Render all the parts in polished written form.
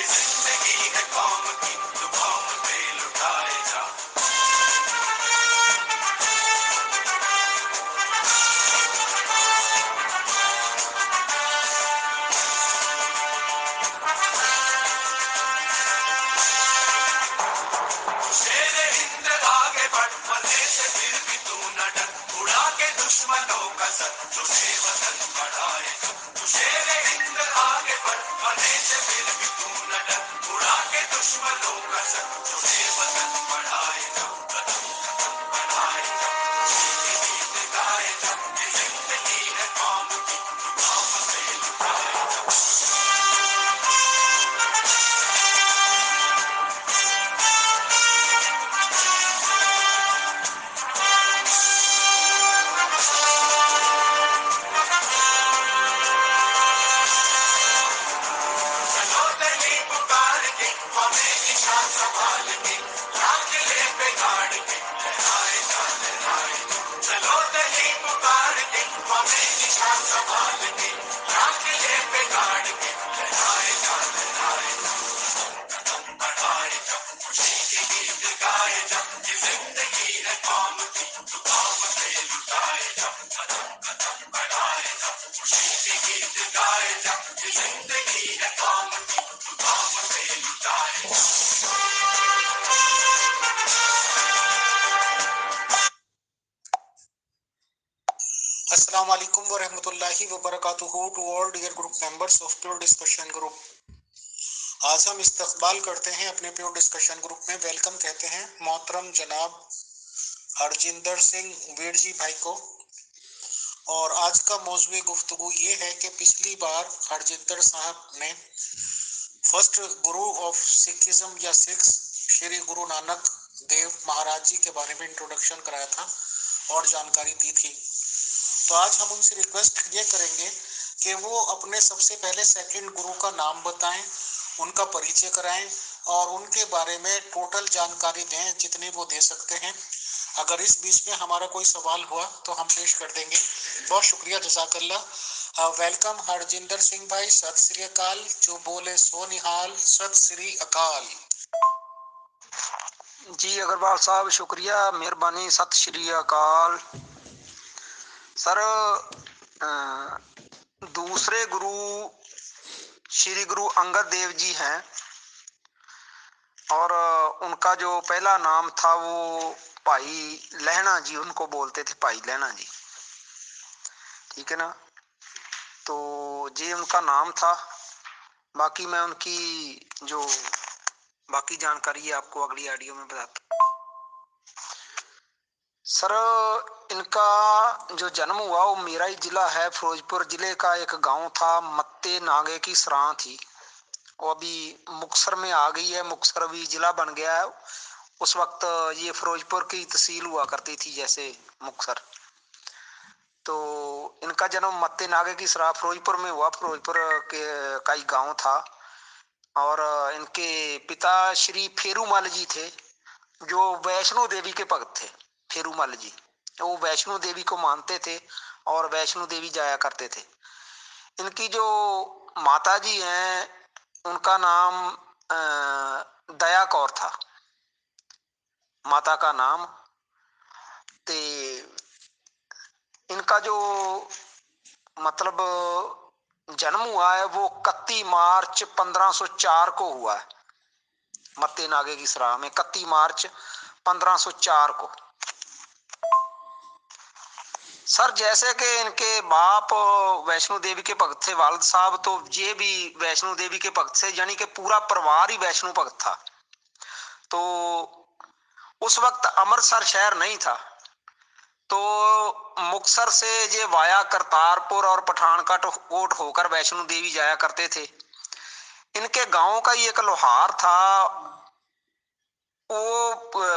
जिंदगी है कौम की तो कौम पे लुटाए जा। शेरे हिंद आगे बढ़, मरने से फिर भी तू न डर, उड़ा के दुश्मनों का सर, तुझे वतन बढ़ाए जा। तू शेरे हिंद आगे बढ़, मरने से फिर भी तू न डर, उड़ा के दुश्मनों का सर, तुझे वतन बढ़ाए जा। कदम कदम बढ़ाए जा, खुशी के गीत गाए जा। ये जिंदगी है कौम की तो कौम पे लुटाए जा। चलो दली पुकार के, हमें निशान संभाल के, लाखिले पे गाड़ के, लहराए जा लहराए जा। चलो दली पुकार के, हमें निशान संभाल के, लाखिले पे गाड़ के, लहराए जा लहराए जा। कदम बढ़ाए जा, खुशी के गीत गाए जा। ये जिंदगी है कौम की तो कौम पे लुटाए जा। कदम कदम बढ़ाए जा, खुशी के गीत गाए जा। ये जिंदगी है कौम की तो कौम पे लुटाए जा। अस्सलाम वालेकुम व रहमतुल्लाहि व बरकातुहू to all dear group members of pure discussion group. आज हम इस्तकबाल करते हैं अपने प्योर डिस्कशन ग्रुप में वेलकम कहते हैं मोहतरम जनाब हरजिंदर सिंह वीर जी भाई को। और आज का मौजूद गुफ्तगू ये है कि पिछली बार हरजिंदर साहब ने फर्स्ट गुरु ऑफ सिखिज्म या सिख्स श्री गुरु नानक देव महाराज जी के बारे में इंट्रोडक्शन कराया था और जानकारी दी थी। तो आज हम उनसे रिक्वेस्ट ये करेंगे कि वो अपने सबसे पहले सेकंड गुरु का नाम बताएं, उनका परिचय कराएं और उनके बारे में टोटल जानकारी दें जितनी वो दे सकते हैं। अगर इस बीच में हमारा कोई सवाल हुआ तो हम पेश कर देंगे। बहुत शुक्रिया, जज़ाकल्लाह। वेलकम हरजिंदर सिंह भाई, सत श्री अकाल। जो बोले सो निहाल, सत श्री अकाल। जी अग्रवाल साहब शुक्रिया, मेहरबानी, सत श्री अकाल। सर दूसरे गुरु श्री गुरु अंगद देव जी हैं और उनका जो पहला नाम था वो भाई लहणा जी, उनको बोलते थे भाई लहणा जी, ठीक है ना। तो ये उनका नाम था। बाकी मैं उनकी जो बाकी जानकारी है आपको अगली ऑडियो में बताता हूँ। सर इनका जो जन्म हुआ वो मेरा ही जिला है, फिरोजपुर जिले का एक गांव था, मत्ते नागे की सरां थी। वो अभी मुक्तसर में आ गई है, मुक्तसर भी जिला बन गया है। उस वक्त ये फिरोजपुर की तहसील हुआ करती थी जैसे मुक्तसर। तो इनका जन्म मत्ते नागे की सरां फिरोजपुर में हुआ, फिरोजपुर के का ही गाँव था। और इनके पिता श्री फेरूमल जी थे जो वैष्णो देवी के भक्त थे। फेरूमल जी वो वैष्णो देवी को मानते थे और वैष्णो देवी जाया करते थे। इनकी जो माता जी हैं उनका नाम दया कौर था, माता का नाम। ते इनका जो मतलब जन्म हुआ है वो 31 मार्च 1504 को हुआ है, मत्ते नागे की सराह में 31 मार्च 1504 को। सर जैसे कि इनके बाप वैष्णो देवी के भक्त थे, वालिद साहब, तो ये भी वैष्णो देवी के भक्त थे, यानी कि पूरा परिवार ही वैष्णो भक्त था। तो उस वक्त अमृतसर शहर नहीं था, तो मुक्तसर से ये वाया करतारपुर और पठानकोट होकर वैष्णो देवी जाया करते थे। इनके गांव का ही एक लोहार था, वो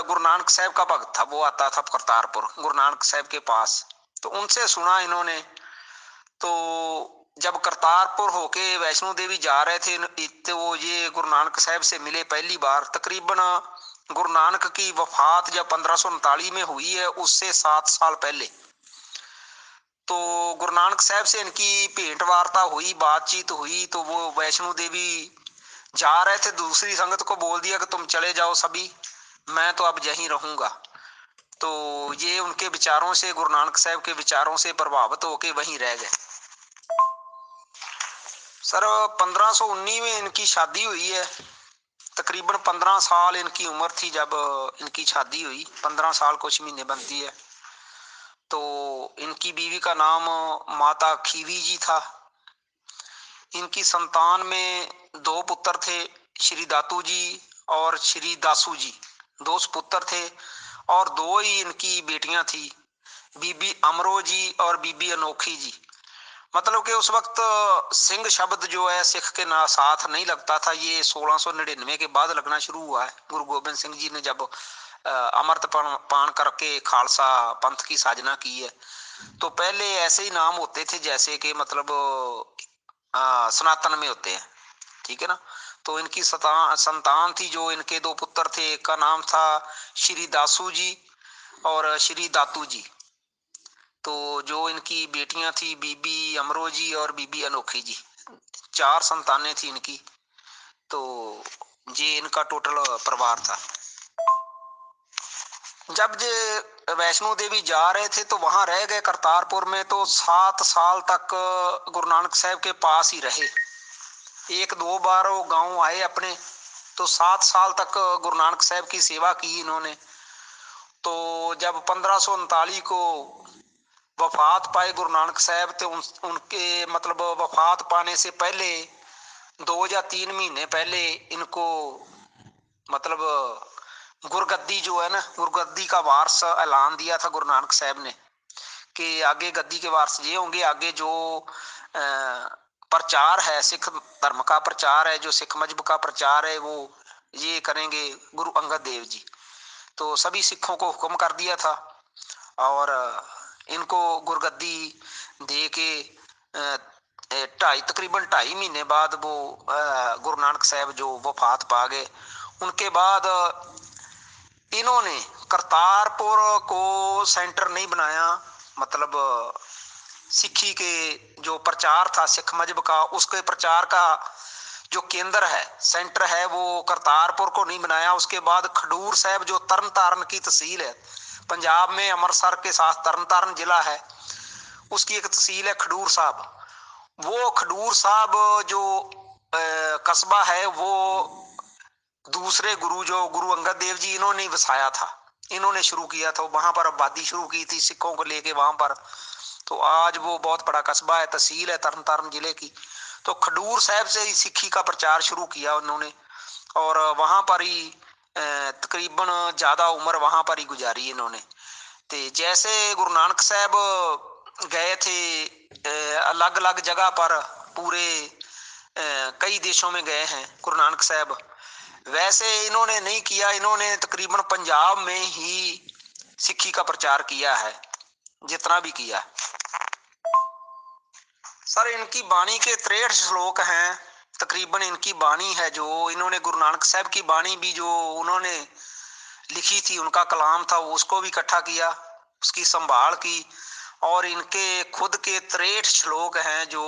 गुरु नानक साहब का भक्त था, वो आता था करतारपुर गुरु नानक साहब के पास। तो उनसे सुना इन्होंने। तो जब करतारपुर होके वैष्णो देवी जा रहे थे तो ये गुरु नानक साहब से मिले पहली बार। तकरीबन गुरु नानक की वफात जब 1539 में हुई है, उससे 7 साल पहले। तो गुरु नानक साहब से इनकी भेंट वार्ता हुई, बातचीत हुई। तो वो वैष्णो देवी जा रहे थे, दूसरी संगत को बोल दिया कि तुम चले जाओ सभी, मैं तो अब यहीं रहूंगा। तो ये उनके विचारों से, गुरु नानक साहब के विचारों से प्रभावित होके वहीं रह गए। सर 1519 में इनकी शादी हुई है। तकरीबन 15 साल इनकी उम्र थी जब इनकी शादी हुई। 15 साल कुछ महीने बनती है। तो इनकी बीवी का नाम माता खीवी जी था। इनकी संतान में 2 पुत्र थे, श्री दातू जी और श्री दासू जी। 2 पुत्र थे और 2 ही इनकी बेटियां थी, बीबी अमरो जी और बीबी अनोखी जी। मतलब कि उस वक्त सिंह शब्द जो है सिख के ना साथ नहीं लगता था। ये 1699 के बाद लगना शुरू हुआ है। गुरु गोबिंद सिंह जी ने जब अमृत पान करके खालसा पंथ की साजना की है, तो पहले ऐसे ही नाम होते थे जैसे कि मतलब सनातन में होते हैं, ठीक है ना। तो इनकी संतान थी, जो इनके 2 पुत्र थे, एक का नाम था श्री दासू जी और श्री दातू जी। तो जो इनकी बेटियां थी बीबी अमरो जी और बीबी अनोखी जी, 4 संतानें थी इनकी। तो ये इनका टोटल परिवार था। जब ये वैष्णो देवी जा रहे थे तो वहां रह गए करतारपुर में। तो 7 साल तक गुरु नानक साहब के पास ही रहे। 1-2 बार वो गांव आए अपने। तो 7 साल तक गुरु नानक साहब की सेवा की इन्होंने। तो जब 1539 को वफात पाए गुरु नानक साहब, तो उनके मतलब वफात पाने से पहले 2 या 3 महीने पहले इनको मतलब गुरगद्दी जो है ना, गुरगद्दी का वारस ऐलान दिया था गुरु नानक साहब ने कि आगे गद्दी के वारस ये होंगे। आगे जो प्रचार है, सिख धर्म का प्रचार है, जो सिख मजहब का प्रचार है, वो ये करेंगे गुरु अंगद देव जी। तो सभी सिखों को हुक्म कर दिया था और इनको गुरगद्दी दे के तकरीबन 2.5 महीने बाद वो गुरु नानक साहब जो वफात पा गए। उनके बाद इन्होंने करतारपुर को सेंटर नहीं बनाया। मतलब सिखी के जो प्रचार था सिख मजहब का, उसके प्रचार का जो केंद्र है, सेंटर है, वो करतारपुर को नहीं बनाया। उसके बाद खडूर साहब जो तरन तारण की तहसील है, पंजाब में अमृतसर के साथ तरन तारण जिला है, उसकी एक तहसील है खडूर साहब। वो खडूर साहब जो कस्बा है, वो दूसरे गुरु जो गुरु अंगद देव जी इन्होंने वसाया था, इन्होंने शुरू किया था। वहां पर आबादी शुरू की थी सिखों को लेके वहां पर। तो आज वो बहुत बड़ा कस्बा है, तहसील है तरन तारण जिले की। तो खडूर साहब से ही सिखी का प्रचार शुरू किया उन्होंने और वहां पर ही तकरीबन ज्यादा उम्र वहां पर ही गुजारी इन्होंने। तो जैसे गुरु नानक साहब गए थे अलग अलग जगह पर, पूरे कई देशों में गए हैं गुरु नानक साहब, वैसे इन्होंने नहीं किया। इन्होंने तकरीबन पंजाब में ही सिखी का प्रचार किया है, जितना भी किया। सर इनकी बाणी के 63 श्लोक हैं तकरीबन। इनकी बाणी है जो इन्होंने गुरु नानक साहब की बाणी भी जो उन्होंने लिखी थी, उनका कलाम था, उसको भी इकट्ठा किया, उसकी संभाल की। और इनके खुद के 63 श्लोक हैं जो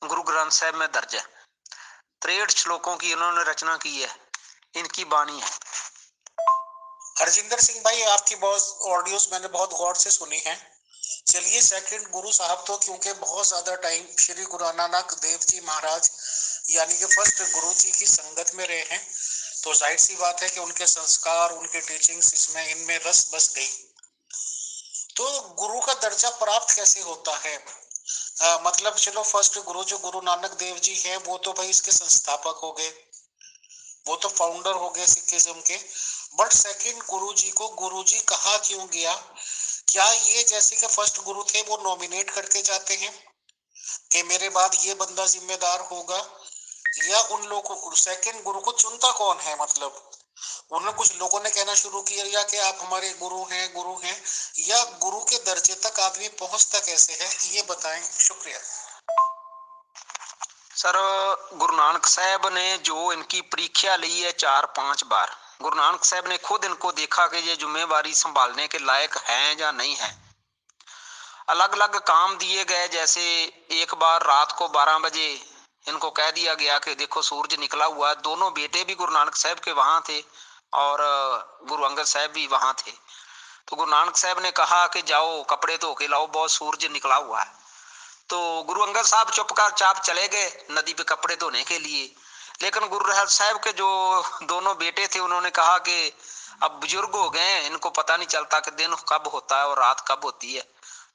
गुरु ग्रंथ साहब में दर्ज है। 63 श्लोकों की इन्होंने रचना की है, इनकी बाणी है। हरजिंदर सिंह भाई, आपकी बहुत ऑडियोज मैंने बहुत गौर से सुनी है। चलिए, सेकंड गुरु साहब तो क्योंकि बहुत ज्यादा टाइम श्री गुरु नानक देव जी महाराज यानी कि फर्स्ट गुरु जी की संगत में रहे हैं, तो जाहिर सी बात है कि उनके संस्कार, उनके टीचिंग्स इसमें इनमें रस बस गई। तो गुरु का दर्जा प्राप्त कैसे होता है? मतलब चलो, फर्स्ट गुरु जो गुरु नानक देव जी हैं, वो तो भाई इसके संस्थापक हो गए, वो तो फाउंडर हो गए सिखिज्म के। बट सेकंड गुरु जी को गुरु जी कहा क्यों गया? क्या ये जैसे कि फर्स्ट गुरु थे वो नॉमिनेट करके जाते हैं कि मेरे बाद ये बंदा जिम्मेदार होगा, या उन लोगों को सेकंड गुरु को चुनता कौन है? मतलब उन्हें कुछ लोगों ने कहना शुरू किया कि आप हमारे गुरु हैं, या गुरु के दर्जे तक आदमी पहुंचता कैसे है, ये बताएं। शुक्रिया। सर गुरु नानक साहब ने जो इनकी परीक्षा ली है 4-5 बार, गुरु नानक साहब ने खुद इनको देखा कि ये जिम्मेवारी संभालने के लायक हैं या नहीं है। अलग अलग काम दिए गए, जैसे एक बार रात को 12 बजे इनको कह दिया गया कि देखो सूरज निकला हुआ है। दोनों बेटे भी गुरु नानक साहब के वहां थे और गुरु अंगद साहब भी वहां थे। तो गुरु नानक साहब ने कहा कि जाओ कपड़े धो के लाओ, बहुत सूरज निकला हुआ है। तो गुरु अंगद साहब चुपचाप चले गए नदी पे कपड़े धोने के लिए। लेकिन गुरु रहत साहब के जो दोनों बेटे थे उन्होंने कहा कि अब बुजुर्ग हो गए, इनको पता नहीं चलता कि दिन कब होता है और रात कब होती है।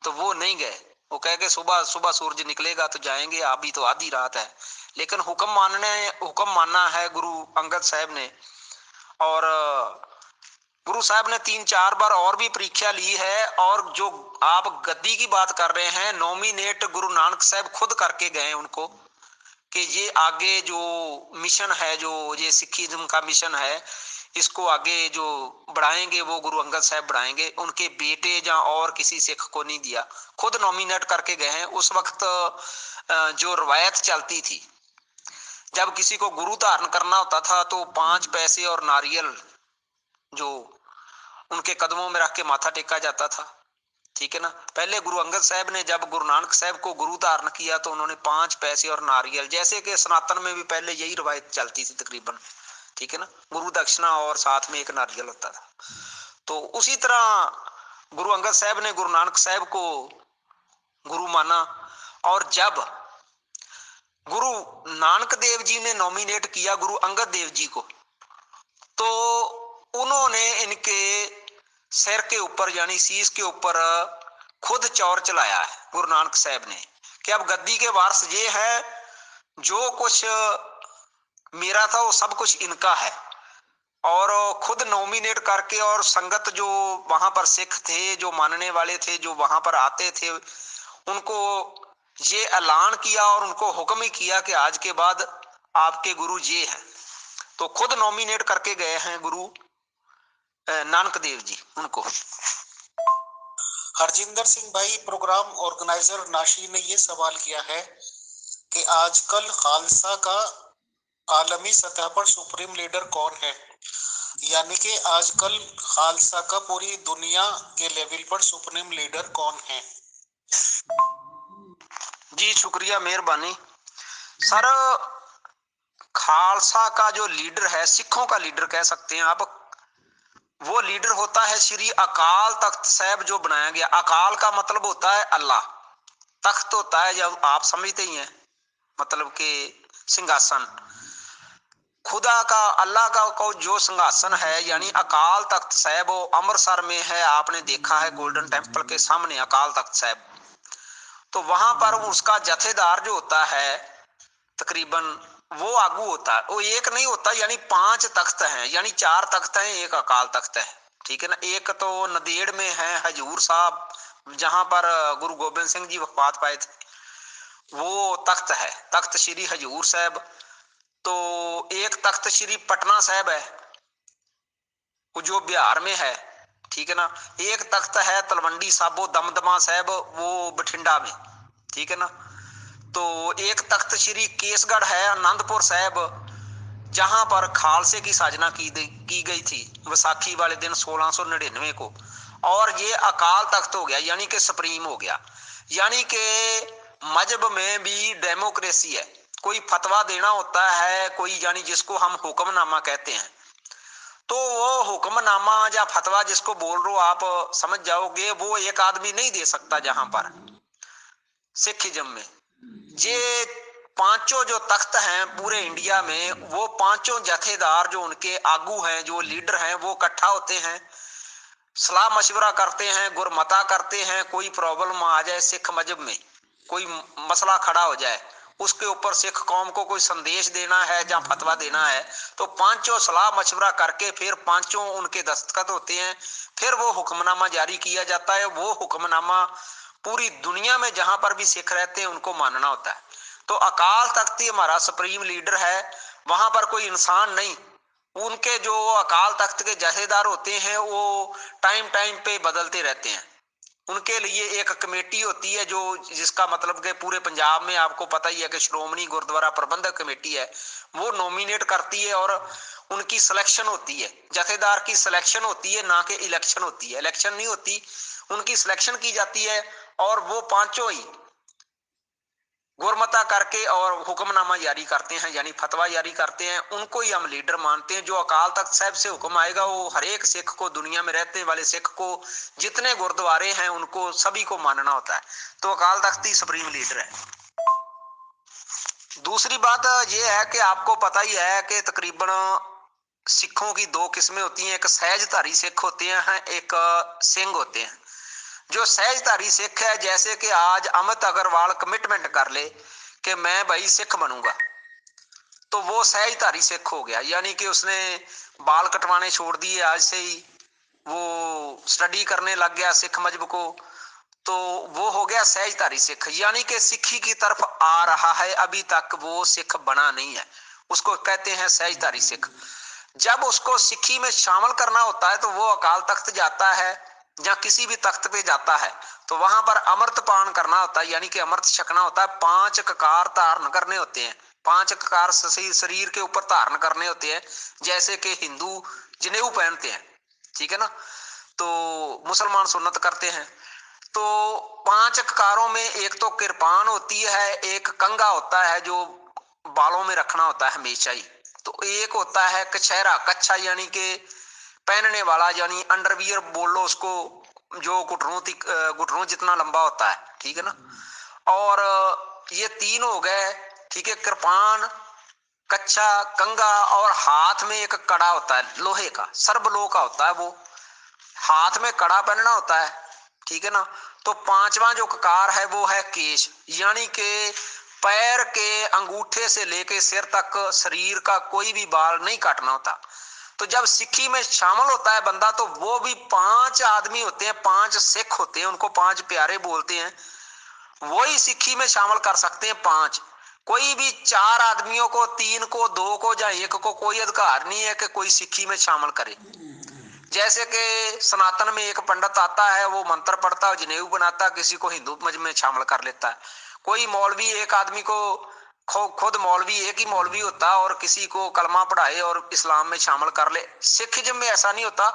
तो वो नहीं गए। वो कह के सुबह सुबह सूरज निकलेगा तो जाएंगे, अभी तो आधी रात है। लेकिन हुक्म मानना है गुरु अंगद साहब ने। और गुरु साहब ने 3-4 बार और भी परीक्षा ली है। और जो आप गद्दी की बात कर रहे हैं, नॉमिनेट गुरु नानक साहब खुद करके गए उनको कि ये आगे जो मिशन है, जो ये सिखिज्म का मिशन है, इसको आगे जो बढ़ाएंगे वो गुरु अंगद साहब बढ़ाएंगे। उनके बेटे या और किसी सिख को नहीं दिया, खुद नॉमिनेट करके गए हैं। उस वक्त जो रवायत चलती थी, जब किसी को गुरु धारण करना होता था तो 5 पैसे और नारियल जो उनके कदमों में रख के माथा टेका जाता था। ठीक है ना। पहले गुरु अंगद साहब ने जब गुरु नानक साहब को गुरु धारण किया तो उन्होंने 5 पैसे और नारियल, जैसे कि सनातन में भी पहले यही रवायत चलती थी तकरीबन, ठीक है ना, गुरु दक्षिणा और साथ में एक नारियल होता था। तो उसी तरह गुरु अंगद साहब ने गुरु नानक साहब को गुरु माना। और जब गुरु नानक देव जी ने नॉमिनेट किया गुरु अंगद देव जी को, तो उन्होंने इनके सिर के ऊपर यानी शीश के ऊपर खुद चौर चलाया है गुरु नानक साहब ने कि अब गद्दी के वारिस ये है, जो कुछ मेरा था वो सब कुछ इनका है। और खुद नॉमिनेट करके, और संगत जो वहां पर सिख थे, जो मानने वाले थे, जो वहां पर आते थे, उनको ये ऐलान किया और उनको हुक्म ही किया कि आज के बाद आपके गुरु ये हैं। तो खुद नॉमिनेट करके गए हैं गुरु नानक देव जी उनको। हरजिंदर सिंह भाई, प्रोग्राम ऑर्गेनाइजर नाशी ने ये सवाल किया है कि आजकल खालसा का आलमी सतह पर सुप्रीम लीडर कौन है, यानी कि आजकल खालसा का पूरी दुनिया के लेवल पर सुप्रीम लीडर कौन है। जी शुक्रिया, मेहरबानी सर। खालसा का जो लीडर है, सिखों का लीडर कह सकते हैं आप, वो लीडर होता है श्री अकाल तख्त साहब जो बनाया गया। अकाल का मतलब होता है अल्लाह, तख्त होता है जब आप समझते ही हैं, मतलब कि सिंहासन, खुदा का, अल्लाह का को जो सिंहासन है, यानी अकाल तख्त साहब वो अमृतसर में है। आपने देखा है गोल्डन टेम्पल के सामने अकाल तख्त साहब। तो वहां पर उसका जथेदार जो होता है तकरीबन वो आगू होता है, वो एक नहीं होता, यानी 5 तख्त हैं, यानी 4 तख्त हैं, एक अकाल तख्त है। ठीक है ना। एक तो नदेड़ में है हजूर साहब, जहां पर गुरु गोबिंद सिंह जी वफात पाए थे, वो तख्त है, तख्त श्री हजूर साहब। तो एक तख्त श्री पटना साहब है, वो जो बिहार में है। ठीक है ना। एक तख्त है तलवंडी साबो दमदमा साहब, वो बठिंडा में। ठीक है ना। तो एक तख्त श्री केसगढ़ है आनंदपुर साहब, जहां पर खालसे की साजना की गई थी वैसाखी वाले दिन 1699 को। और ये अकाल तख्त हो गया, यानी कि सुप्रीम हो गया। यानी कि मजहब में भी डेमोक्रेसी है, कोई फतवा देना होता है कोई, यानी जिसको हम हुक्मनामा कहते हैं, तो वो हुक्मनामा या फतवा जिसको बोल रहे हो आप समझ जाओगे, वो एक आदमी नहीं दे सकता। जहां पर सिखिज्म में ये 5 जो तख्त हैं पूरे इंडिया में, वो 5 जथेदार जो उनके आगू हैं, जो लीडर हैं, वो इकट्ठा होते हैं, सलाह मशवरा करते हैं, गुरमता करते हैं। कोई प्रॉब्लम आ जाए सिख मजहब में, कोई मसला खड़ा हो जाए, उसके ऊपर सिख कौम को कोई संदेश देना है या फतवा देना है, तो 5 सलाह मशवरा करके फिर 5 उनके दस्तखत होते हैं, फिर वो हुक्मनामा जारी किया जाता है। वो हुक्मनामा पूरी दुनिया में जहां पर भी सिख रहते हैं उनको मानना होता है। तो अकाल तख्त ही हमारा सुप्रीम लीडर है, वहां पर कोई इंसान नहीं। उनके जो अकाल तख्त के जथेदार होते हैं वो टाइम टाइम पे बदलते रहते हैं। उनके लिए एक कमेटी होती है जो, जिसका मतलब कि पूरे पंजाब में आपको पता ही है कि श्रोमणी गुरुद्वारा प्रबंधक कमेटी है, वो नॉमिनेट करती है और उनकी सिलेक्शन होती है। जथेदार की सिलेक्शन होती है, ना कि इलेक्शन होती है। इलेक्शन नहीं होती, उनकी सिलेक्शन की जाती है और वो 5 ही गुरमता करके और हुक्मनामा जारी करते हैं, यानी फतवा जारी करते हैं, उनको ही हम लीडर मानते हैं। जो अकाल तख्त साहब से हुक्म आएगा वो हर एक सिख को, दुनिया में रहने वाले सिख को, जितने गुरुद्वारे हैं उनको सभी को मानना होता है। तो अकाल तख्त ही सुप्रीम लीडर है। दूसरी बात यह है कि आपको पता ही है कि तकरीबन सिखों की दो किस्में होती हैं, एक सहजधारी सिख होते हैं, एक सिंह होते हैं। जो सहजधारी सिख है, जैसे कि आज अमित अग्रवाल कमिटमेंट कर ले कि मैं भाई सिख बनूंगा, तो वो सहजधारी सिख हो गया, यानी कि उसने बाल कटवाने छोड़ दिए, आज से ही वो स्टडी करने लग गया सिख मजहब को, तो वो हो गया सहजधारी सिख। यानी कि सिखी की तरफ आ रहा है, अभी तक वो सिख बना नहीं है, उसको कहते हैं सहजधारी सिख। जब उसको सिखी में शामिल करना होता है तो वो अकाल तख्त जाता है या किसी भी तख्त पे जाता है, तो वहां पर अमृत पान करना होता है, यानी कि अमृत छकना होता है। 5 ककार धारण करने होते हैं, 5 ककार शरीर के ऊपर धारण करने होते हैं, जैसे कि हिंदू जनेऊ पहनते हैं, ठीक है ना, तो मुसलमान सुन्नत करते हैं। तो 5 ककारों में एक तो कृपान होती है, एक कंगा होता है जो बालों में रखना होता है हमेशा ही, तो एक होता है कछहरा, कच्छा यानी कि पहनने वाला, यानी अंडरवियर बोल लो उसको, जो घुटनों जितना लंबा होता है, ठीक है ना। और ये 3 हो गए, ठीक है, कृपान, कच्छा, कंगा, और हाथ में एक कड़ा होता है लोहे का, सर्वलोह का होता है वो, हाथ में कड़ा पहनना होता है, ठीक है ना। तो 5वां जो ककार है वो है केश, यानी कि पैर के अंगूठे से लेके सिर तक शरीर का कोई भी बाल नहीं काटना होता। तो जब सिक्खी में शामिल होता है बंदा, तो वो भी 5 आदमी होते हैं, 5 सिख होते हैं, उनको 5 प्यारे बोलते हैं, वही सिक्खी में शामिल कर सकते हैं 5। कोई भी 4 आदमियों को, 3 को, 2 को या 1 को कोई अधिकार नहीं है कि कोई सिक्खी में शामिल करे। जैसे कि सनातन में एक पंडित आता है, वो मंत्र पढ़ता है, जनेऊ बनाता है, किसी को हिंदू मजहब में शामिल कर लेता है। कोई मौलवी एक आदमी को, खुद मौलवी एक ही मौलवी होता है और किसी को कलमा पढ़ाए और इस्लाम में शामिल कर ले। सिखिज्म में ऐसा नहीं होता।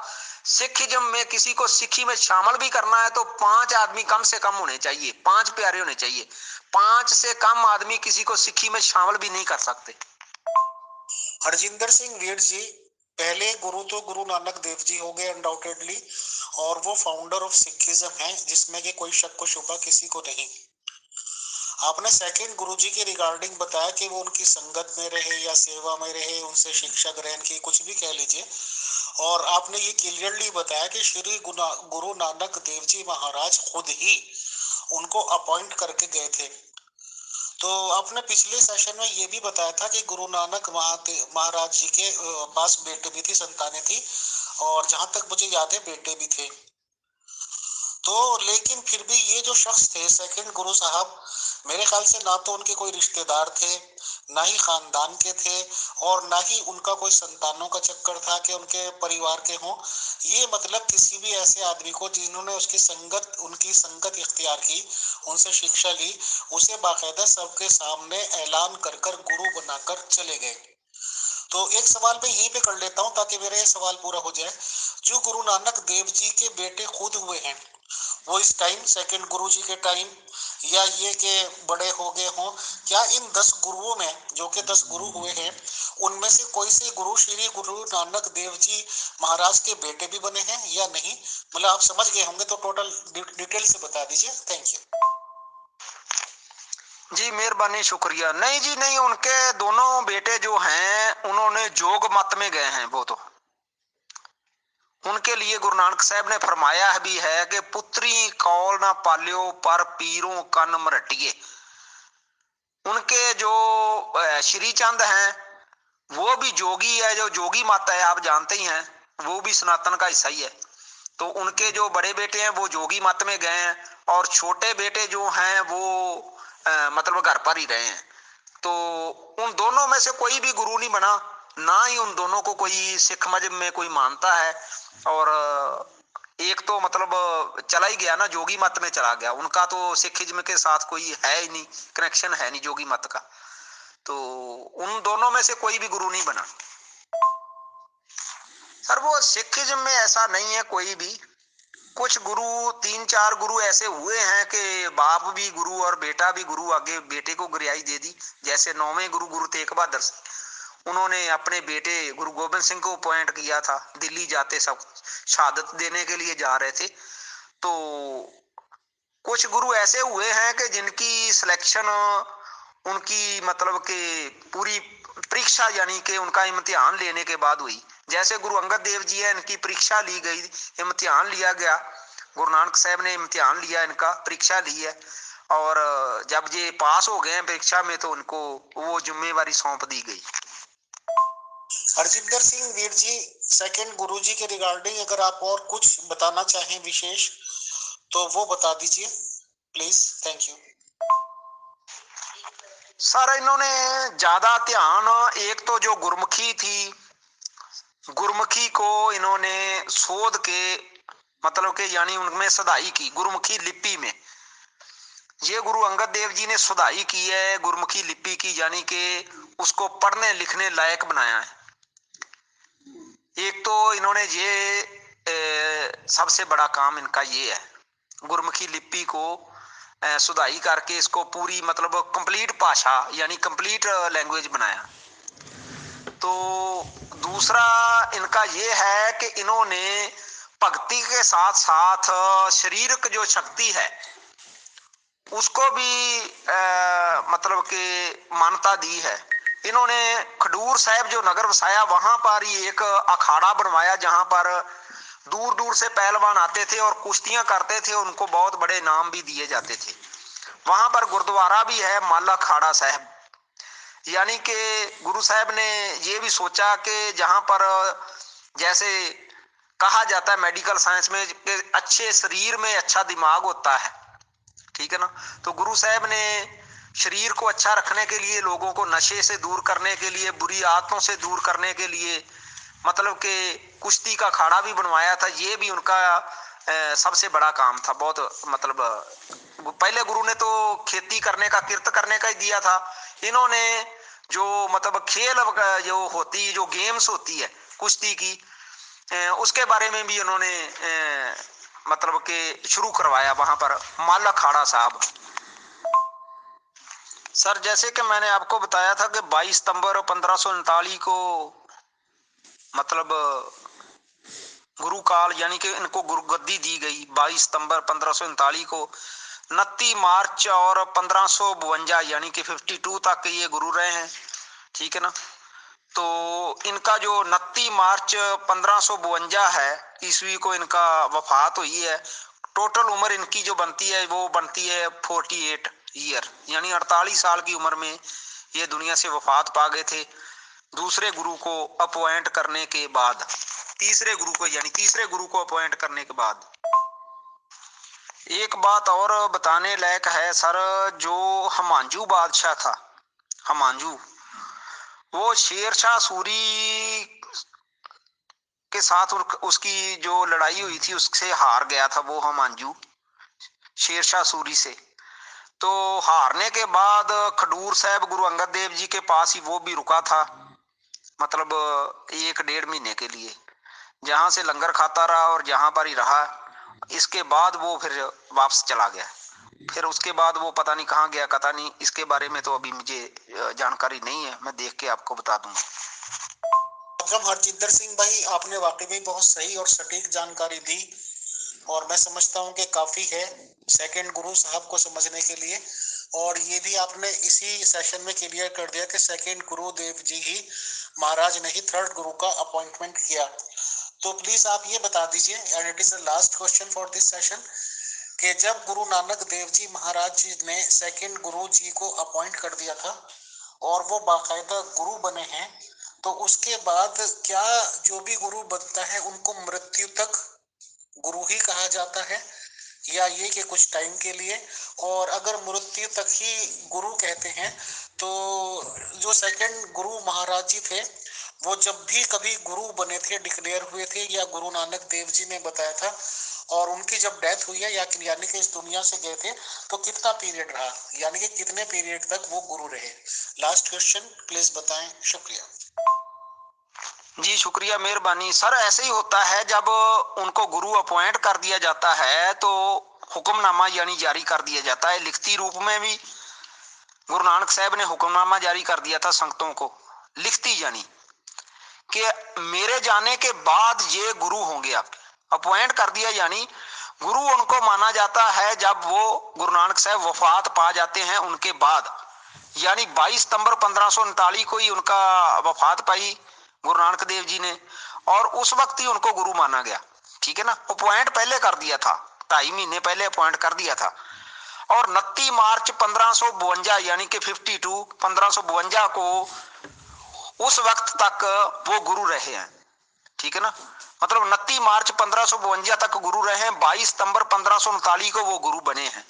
सिखिज्म में किसी को सिखी में शामिल भी करना है तो 5 आदमी कम से कम होने चाहिए, 5 प्यारे होने चाहिए। 5 से कम आदमी किसी को सिखी में शामिल भी नहीं कर सकते। हरजिंदर सिंह वीर जी, पहले गुरु तो गुरु नानक देव जी हो गए अनडाउटेडली, और वो फाउंडर ऑफ सिखिज्म हैं, जिसमें कि कोई शक व शुबा किसी को नहीं। आपने सेकंड गुरुजी के रिगार्डिंग बताया कि वो उनकी संगत में रहे या सेवा में रहे, उनसे शिक्षा ग्रहण की, कुछ भी कह लीजिए, और आपने ये क्लियरली बताया कि श्री गुरु नानक देव जी महाराज खुद ही उनको अपॉइंट करके गए थे। तो आपने पिछले सेशन में ये भी बताया था कि गुरु नानक महाराज जी के पास बेटे भी थी, संतानें थी, और जहां तक मुझे याद है बेटे भी थे। तो लेकिन फिर भी ये जो शख्स थे सेकंड गुरु साहब, मेरे ख्याल से ना तो उनके कोई रिश्तेदार थे, ना ही खानदान के थे, और ना ही उनका कोई संतानों का चक्कर था कि उनके परिवार के हों। ये मतलब किसी भी ऐसे आदमी को जिन्होंने उनकी संगत इख्तियार की, उनसे शिक्षा ली, उसे बाकायदा सबके सामने ऐलान कर कर गुरु बनाकर चले गए। तो एक सवाल मैं यहीं पे कर लेता हूँ ताकि मेरा ये सवाल पूरा हो जाए। जो गुरु नानक देव जी के बेटे खुद हुए हैं, वो इस टाइम सेकंड गुरु जी के टाइम, या ये के बड़े हो गए हों, क्या इन 10 गुरुओं में, जो कि 10 गुरु हुए हैं, उनमें से कोई से गुरु श्री गुरु नानक देव जी महाराज के बेटे भी बने हैं या नहीं? मतलब आप समझ गए होंगे तो टोटल डिटेल से बता दीजिए। थैंक यू जी, मेहरबानी, शुक्रिया। नहीं जी नहीं, उनके दोनों बेटे जो हैं उन्होंने जोग मत में गए हैं। वो तो उनके लिए गुरु नानक साहब ने फरमाया भी है कि पुत्री कौल ना पालियो पर पीरों कन मरटिए। उनके जो श्री चंद हैं वो भी जोगी है, जो जोगी मत है आप जानते ही हैं, वो भी सनातन का हिस्सा ही है। तो उनके जो बड़े बेटे हैं वो जोगी मत में गए हैं, और छोटे बेटे जो हैं वो मतलब घर पर ही रहे हैं। तो उन दोनों में से कोई भी गुरु नहीं बना, ना ही उन दोनों को कोई सिख मजहब में कोई मानता है। और एक तो मतलब चला ही गया ना, जोगी मत में चला गया, उनका तो सिखिज्म के साथ कोई है ही नहीं, कनेक्शन है नहीं जोगी मत का। तो उन दोनों में से कोई भी गुरु नहीं बना। सर वो सिखिज्म में ऐसा नहीं है कोई भी कुछ गुरु, 3-4 गुरु ऐसे हुए हैं कि बाप भी गुरु और बेटा भी गुरु, आगे बेटे को गुरियाई दे दी। जैसे 9वें गुरु, गुरु तेग बहादुर, उन्होंने अपने बेटे गुरु गोबिंद सिंह को अपॉइंट किया था। दिल्ली जाते सब शहादत देने के लिए जा रहे थे। तो कुछ गुरु ऐसे हुए हैं कि जिनकी सिलेक्शन उनकी मतलब कि पूरी परीक्षा, यानी कि उनका इम्तिहान लेने के बाद हुई। जैसे गुरु अंगद देव जी है, इनकी परीक्षा ली गई, इम्तिहान लिया गया। गुरु नानक साहब ने इम्तिहान लिया, इनका परीक्षा ली है, और जब ये पास हो गए हैं परीक्षा में, तो उनको वो जिम्मेवारी सौंप दी गई। हरजिंदर सिंह वीर जी, सेकंड गुरुजी के रिगार्डिंग अगर आप और कुछ बताना चाहें विशेष तो वो बता दीजिए प्लीज। Thank you sir. इन्होंने ज्यादा ध्यान, एक तो जो गुरमुखी थी, गुरमुखी को इन्होंने शोध के मतलब के यानी उनमें सदाई की, गुरमुखी लिपि में। ये गुरु अंगद देव जी ने सुधाई की है गुरमुखी लिपि की, यानी कि उसको पढ़ने लिखने लायक बनाया है। एक तो इन्होंने ये सबसे बड़ा काम इनका ये है, गुरमुखी लिपि को सुधाई करके इसको पूरी मतलब कंप्लीट भाषा यानी कंप्लीट लैंग्वेज बनाया। तो दूसरा इनका ये है कि इन्होंने भक्ति के साथ साथ शारीरिक जो शक्ति है उसको भी मतलब कि मान्यता दी है। इन्होंने खडूर साहब जो नगर बसाया, वहां पर ही एक अखाड़ा बनवाया जहां पर दूर दूर से पहलवान आते थे और कुश्तियां करते थे, उनको बहुत बड़े इनाम भी दिए जाते थे। वहां पर गुरुद्वारा भी है माला खाड़ा साहब। यानी कि गुरु साहब ने ये भी सोचा कि जहां पर जैसे कहा जाता है मेडिकल साइंस में कि अच्छे शरीर में अच्छा दिमाग होता है, ठीक है ना। तो गुरु साहब ने शरीर को अच्छा रखने के लिए, लोगों को नशे से दूर करने के लिए, बुरी आदतों से दूर करने के लिए मतलब कि कुश्ती का अखाड़ा भी बनवाया था। ये भी उनका सबसे बड़ा काम था। बहुत मतलब पहले गुरु ने तो खेती करने का, किरत करने का ही दिया था। इन्होंने जो मतलब खेल जो होती, जो गेम्स होती है कुश्ती की, उसके बारे में भी उन्होंने मतलब कि शुरू करवाया वहां पर माला खाड़ा साहब। सर जैसे कि मैंने आपको बताया था कि 22 सितंबर 1539 को मतलब गुरु काल यानी कि इनको गुरु गद्दी दी गई 22 सितंबर 1539 को। 29 मार्च और 1552 यानी कि 52 तक ये गुरु रहे हैं, ठीक है ना। तो इनका जो 29 मार्च 1552 है ईस्वी को इनका वफात हुई है। टोटल उम्र इनकी जो बनती है वो बनती है 48 ईयर, यानी 48 साल की उम्र में ये दुनिया से वफात पा गए थे। दूसरे गुरु को अपॉइंट करने के बाद, तीसरे गुरु को यानी तीसरे गुरु को अपॉइंट करने के बाद। एक बात और बताने लायक है सर, जो हमांजू बादशाह था, हमांजू, वो शेरशाह सूरी के साथ उसकी जो लड़ाई हुई थी उससे हार गया था वो हमांजू शेरशाह सूरी से। तो हारने के बाद खडूर साहब गुरु अंगद देव जी के पास ही वो भी रुका था, मतलब 1-1.5 महीने के लिए, जहां से लंगर खाता रहा और जहां पर ही रहा। इसके बाद वो फिर वापस चला गया। फिर उसके बाद वो पता नहीं कहाँ गया, पता नहीं, इसके बारे में तो अभी मुझे जानकारी नहीं है, मैं देख के आपको बता दूंगा। हरजिंदर सिंह भाई, आपने वाकई में बहुत सही और सटीक जानकारी दी और मैं समझता हूँ कि काफी है सेकंड गुरु साहब को समझने के लिए। और ये भी आपने इसी सेशन में क्लियर कर दिया कि सेकंड गुरुदेव जी ही महाराज ने ही थर्ड गुरु का अपॉइंटमेंट किया। तो प्लीज आप ये बता दीजिए, and it is the last question for this session, कि जब गुरु नानक देव जी महाराज जी ने सेकंड गुरु जी को अपॉइंट कर दिया था और वो बाकायदा गुरु बने हैं, तो उसके बाद क्या जो भी गुरु बनता है उनको मृत्यु तक गुरु ही कहा जाता है, या ये कि कुछ टाइम के लिए? और अगर मृत्यु तक ही गुरु कहते हैं तो जो सेकंड गुरु महाराज जी थे वो जब भी कभी गुरु बने थे, डिक्लेयर हुए थे, या गुरु नानक देव जी ने बताया था, और उनकी जब डेथ हुई है यानी कि इस दुनिया से गए थे, तो कितना पीरियड रहा, यानी कि कितने पीरियड तक वो गुरु रहे? लास्ट क्वेश्चन प्लीज बताएं, शुक्रिया। जी शुक्रिया, मेहरबानी सर। ऐसे ही होता है, जब उनको गुरु अपॉइंट कर दिया जाता है तो हुक्मनामा यानी जारी कर दिया जाता है। लिखती रूप में भी गुरु नानक साहब ने हुक्मनामा जारी कर दिया था संगतों को, लिखती यानी कि मेरे जाने के बाद ये गुरु होंगे। आप अपॉइंट कर दिया यानी गुरु उनको माना जाता है जब वो गुरु नानक साहब वफात पा जाते हैं उनके बाद, यानी 22 सितंबर 1539 को ही उनका वफात पाई गुरु नानक देव जी ने, और उस वक्त ही उनको गुरु माना गया। ठीक है ना, अपॉइंट पहले कर दिया था, 2.5 महीने पहले अपॉइंट कर दिया था। और 29 मार्च 1552 यानी कि 52 1552 को उस वक्त तक वो गुरु रहे हैं। ठीक है ना, मतलब 29 मार्च 1552 तक गुरु रहे हैं, 22 सितंबर 1539 को वो गुरु बने हैं।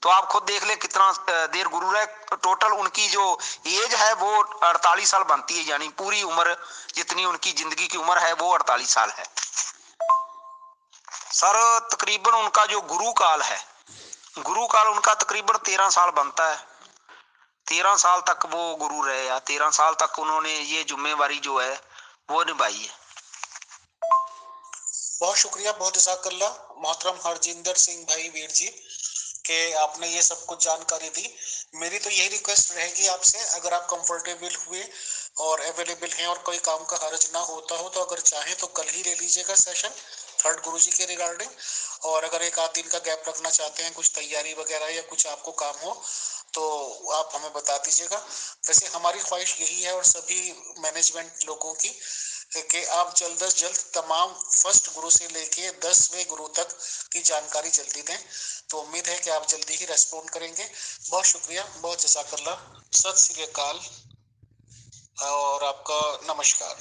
तो आप खुद देख ले कितना देर गुरु रहे। टोटल उनकी जो एज है वो 48 साल बनती है, यानी पूरी उम्र जितनी उनकी जिंदगी की उम्र है वो 48 साल है। सर तकरीबन उनका जो गुरु काल है, गुरु काल उनका तकरीबन 13 साल बनता है। 13 साल तक वो गुरु रहे, या 13 साल तक उन्होंने ये जिम्मेवारी जो है वो निभाई है। बहुत शुक्रिया, बहुत जज़ाकल्लाह मोहतरम हरजिंदर सिंह भाई वीर जी के आपने ये सब कुछ जानकारी दी। मेरी तो यही रिक्वेस्ट रहेगी आपसे, अगर आप कंफर्टेबल हुए और अवेलेबल हैं और कोई काम का हर्ज ना होता हो तो अगर चाहें तो कल ही ले लीजिएगा सेशन थर्ड गुरुजी के रिगार्डिंग। और अगर एक आध दिन का गैप रखना चाहते हैं, कुछ तैयारी वगैरह या कुछ आपको काम हो तो आप हमें बता दीजिएगा। वैसे हमारी ख्वाहिश यही है और सभी मैनेजमेंट लोगों की कि आप जल्द से जल्द तमाम फर्स्ट गुरु से लेके 10वें गुरु तक की जानकारी जल्दी दें। तो उम्मीद है कि आप जल्दी ही रेस्पॉन्ड करेंगे। बहुत शुक्रिया, बहुत जज़ाकल्लाह, सत श्री अकाल और आपका नमस्कार।